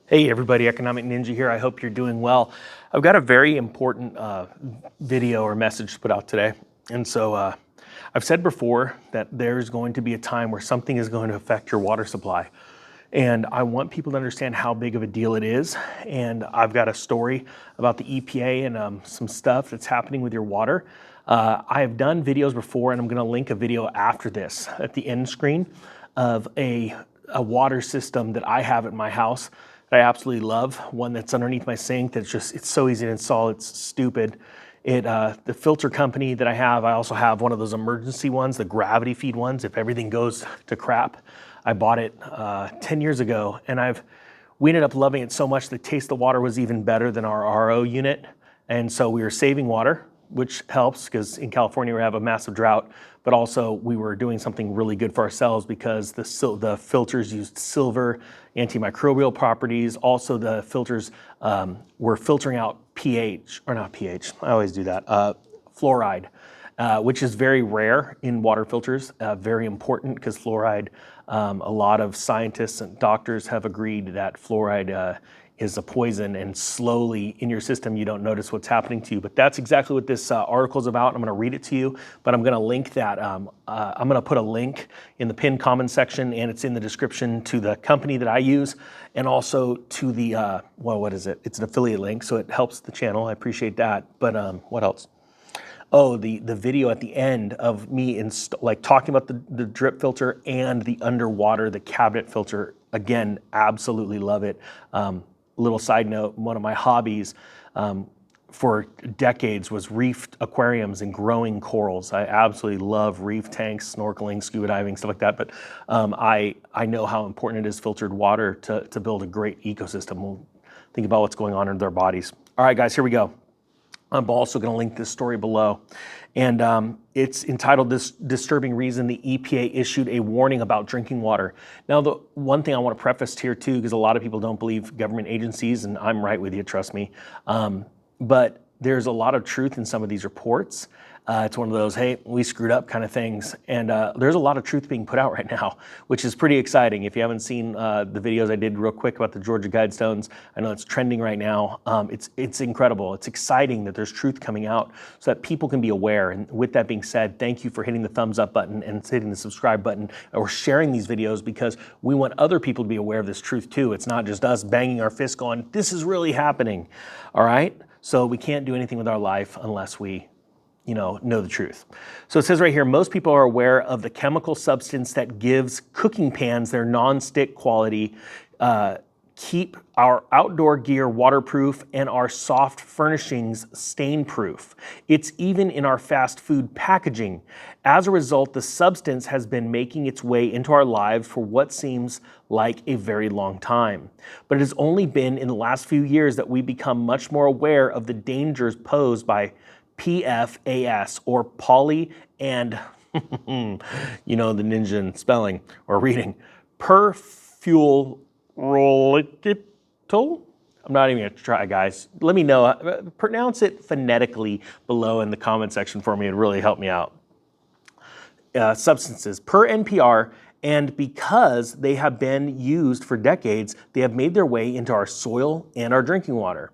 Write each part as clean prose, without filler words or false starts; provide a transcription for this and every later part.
Hey everybody, Economic Ninja here. I hope you're doing well. I've got a very important video or message to put out today. And so I've said before that there's going to be a time where something is going to affect your water supply. And I want people to understand how big of a deal it is. And I've got a story about the EPA and some stuff that's happening with your water. I have done videos before, and I'm going to link a video after this at the end screen of a water system that I have at my house that I absolutely love. One that's underneath my sink that's just, it's so easy to install, it's stupid. The filter company that I also have one of those emergency ones, the gravity feed ones, if everything goes to crap. I bought it 10 years ago, and we ended up loving it so much the taste of the water was even better than our RO unit. And so we were saving water, which helps because in California we have a massive drought, but also we were doing something really good for ourselves because the filters used silver, antimicrobial properties. Also the filters were filtering out pH, or not pH, I always do that, fluoride, which is very rare in water filters, very important because fluoride, a lot of scientists and doctors have agreed that fluoride is a poison, and slowly in your system you don't notice what's happening to you. But that's exactly what this article is about. I'm going to read it to you, but I'm going to link that. I'm going to put a link in the pinned comment section, and it's in the description to the company that I use, and also to the, well, what is it? It's an affiliate link, so it helps the channel. I appreciate that. But what else? Oh, the video at the end of me talking about the drip filter and the underwater, the cabinet filter. Again, absolutely love it. Little side note, one of my hobbies for decades was reefed aquariums and growing corals. I absolutely love reef tanks, snorkeling, scuba diving, stuff like that. But I know how important it is filtered water to build a great ecosystem. We'll think about what's going on in their bodies. All right, guys, here we go. I'm also going to link this story below. And it's entitled, "This Disturbing Reason the EPA Issued a Warning About Drinking Water." Now, the one thing I want to preface here too, because a lot of people don't believe government agencies, and I'm right with you, trust me. But there's a lot of truth in some of these reports. It's one of those, hey, we screwed up kind of things. And there's a lot of truth being put out right now, which is pretty exciting. If you haven't seen the videos I did real quick about the Georgia Guidestones, I know it's trending right now. It's incredible. It's exciting that there's truth coming out so that people can be aware. And with that being said, thank you for hitting the thumbs up button and hitting the subscribe button or sharing these videos, because we want other people to be aware of this truth too. It's not just us banging our fist going, this is really happening. All right? So we can't do anything with our life unless we know the truth. So it says right here, most people are aware of the chemical substance that gives cooking pans their non-stick quality, keep our outdoor gear waterproof, and our soft furnishings stain-proof. It's even in our fast food packaging. As a result, the substance has been making its way into our lives for what seems like a very long time. But it has only been in the last few years that we become much more aware of the dangers posed by PFAS, or poly and, the ninja in spelling or reading, perfluorolidiptyl. I'm not even going to try, guys. Let me know. Pronounce it phonetically below in the comment section for me. It'd really help me out. Substances per NPR, and because they have been used for decades, they have made their way into our soil and our drinking water.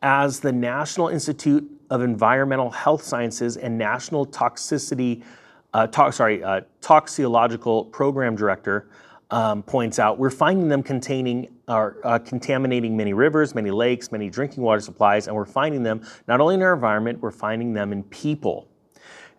As the National Institute of Environmental Health Sciences and National Toxicological Program Director points out, we're finding them contaminating many rivers, many lakes, many drinking water supplies, and we're finding them not only in our environment, we're finding them in people.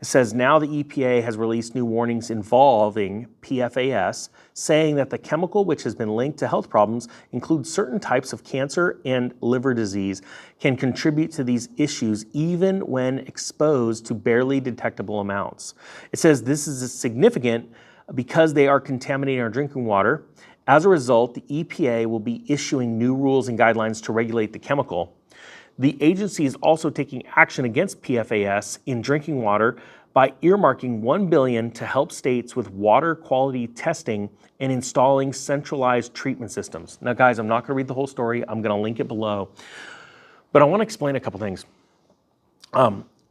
It says now the EPA has released new warnings involving PFAS, saying that the chemical, which has been linked to health problems, includes certain types of cancer and liver disease, can contribute to these issues even when exposed to barely detectable amounts. It says this is significant because they are contaminating our drinking water. As a result, the EPA will be issuing new rules and guidelines to regulate the chemical. The agency is also taking action against PFAS in drinking water by earmarking $1 billion to help states with water quality testing and installing centralized treatment systems. Now, guys, I'm not going to read the whole story. I'm going to link it below. But I want to explain a couple things.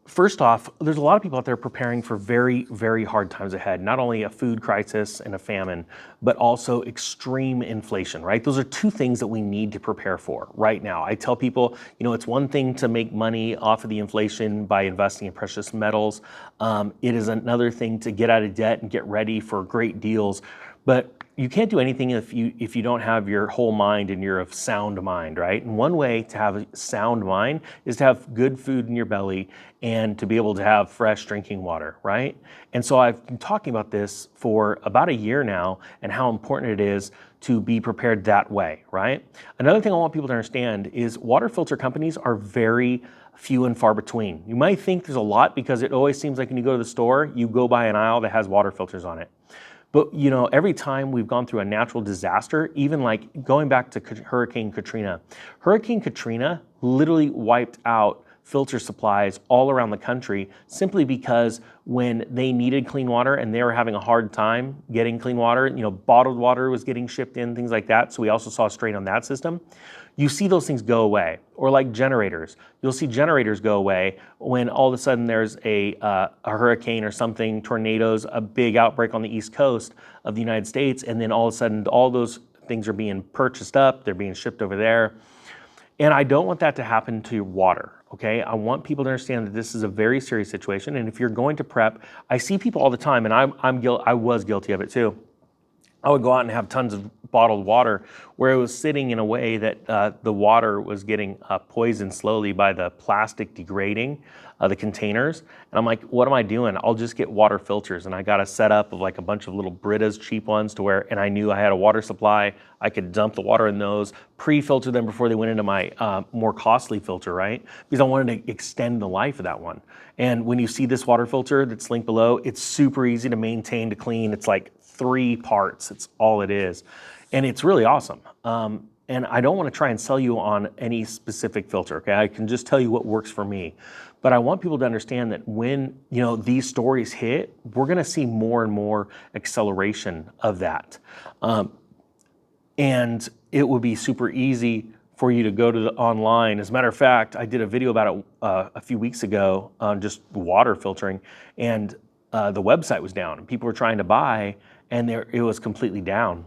first off, there's a lot of people out there preparing for very, very hard times ahead. Not only a food crisis and a famine, but also extreme inflation, right? Those are two things that we need to prepare for right now. I tell people, it's one thing to make money off of the inflation by investing in precious metals. It is another thing to get out of debt and get ready for great deals. But you can't do anything if you don't have your whole mind and you're of sound mind, right? And one way to have a sound mind is to have good food in your belly and to be able to have fresh drinking water, right? And so I've been talking about this for about a year now and how important it is to be prepared that way, right? Another thing I want people to understand is water filter companies are very few and far between. You might think there's a lot because it always seems like when you go to the store, you go by an aisle that has water filters on it. But every time we've gone through a natural disaster, even like going back to Hurricane Katrina literally wiped out filter supplies all around the country simply because when they needed clean water and they were having a hard time getting clean water, bottled water was getting shipped in, things like that. So we also saw a strain on that system. You see those things go away. Or like generators. You'll see generators go away when all of a sudden there's a hurricane or something, tornadoes, a big outbreak on the East Coast of the United States, and then all of a sudden all those things are being purchased up, they're being shipped over there. And I don't want that to happen to water, okay? I want people to understand that this is a very serious situation, and if you're going to prep, I see people all the time, and I was guilty of it too. I would go out and have tons of bottled water where it was sitting in a way that the water was getting poisoned slowly by the plastic degrading the containers. And I'm like, what am I doing? I'll just get water filters. And I got a setup of like a bunch of little Britas, cheap ones, to where, and I knew I had a water supply. I could dump the water in those, pre-filter them before they went into my more costly filter, right? Because I wanted to extend the life of that one. And when you see this water filter that's linked below, it's super easy to maintain, to clean. It's like 3 parts, it's all it is. And it's really awesome. And I don't want to try and sell you on any specific filter, okay? I can just tell you what works for me. But I want people to understand that when these stories hit, we're gonna see more and more acceleration of that. And it would be super easy for you to go to the online. As a matter of fact, I did a video about it a few weeks ago on just water filtering, and the website was down and people were trying to buy, and it was completely down.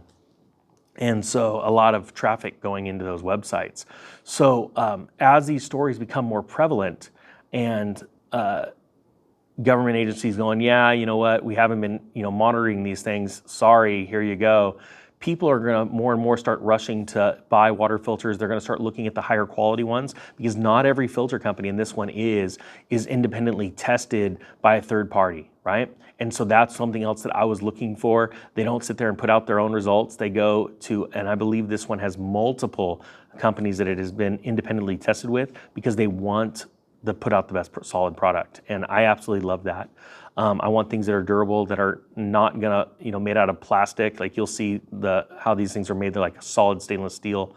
And so a lot of traffic going into those websites. So as these stories become more prevalent and government agencies going, yeah, you know what, we haven't been monitoring these things, sorry, here you go. People are gonna more and more start rushing to buy water filters. They're gonna start looking at the higher quality ones, because not every filter company, and this one is independently tested by a third party, right? And so that's something else that I was looking for. They don't sit there and put out their own results. They go to, and I believe this one has multiple companies that it has been independently tested with, because they want to put out the best solid product. And I absolutely love that. I want things that are durable, that are not gonna, made out of plastic. Like you'll see how these things are made. They're like solid stainless steel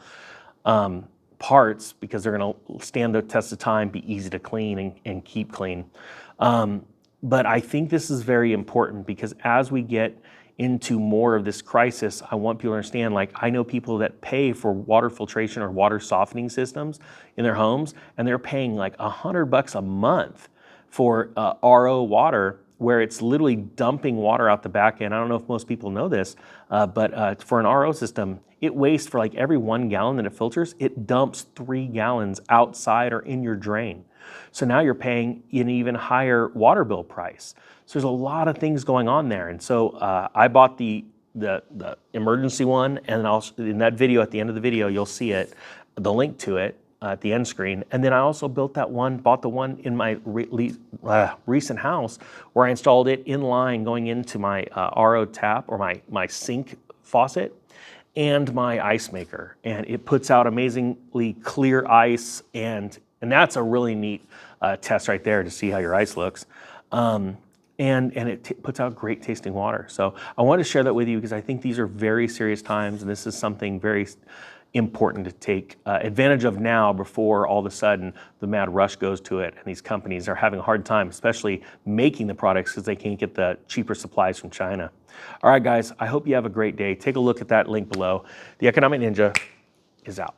parts, because they're gonna stand the test of time, be easy to clean and keep clean. But I think this is very important, because as we get into more of this crisis, I want people to understand, like, I know people that pay for water filtration or water softening systems in their homes, and they're paying like $100 a month for RO water, where it's literally dumping water out the back end. I don't know if most people know this, but for an RO system, it wastes, for like every 1 gallon that it filters, it dumps 3 gallons outside or in your drain. So now you're paying an even higher water bill price. So there's a lot of things going on there. And so I bought the emergency one, and in that video, at the end of the video, you'll see it, the link to it at the end screen. And then I also bought the one in my recent house, where I installed it in line going into my RO tap, or my sink faucet, and my ice maker. And it puts out amazingly clear ice, and that's a really neat test right there to see how your ice looks. And it puts out great tasting water. So I want to share that with you, because I think these are very serious times, and this is something very important to take advantage of now, before all of a sudden the mad rush goes to it, and these companies are having a hard time, especially making the products, because they can't get the cheaper supplies from China. All right, guys, I hope you have a great day. Take a look at that link below. The Economic Ninja is out.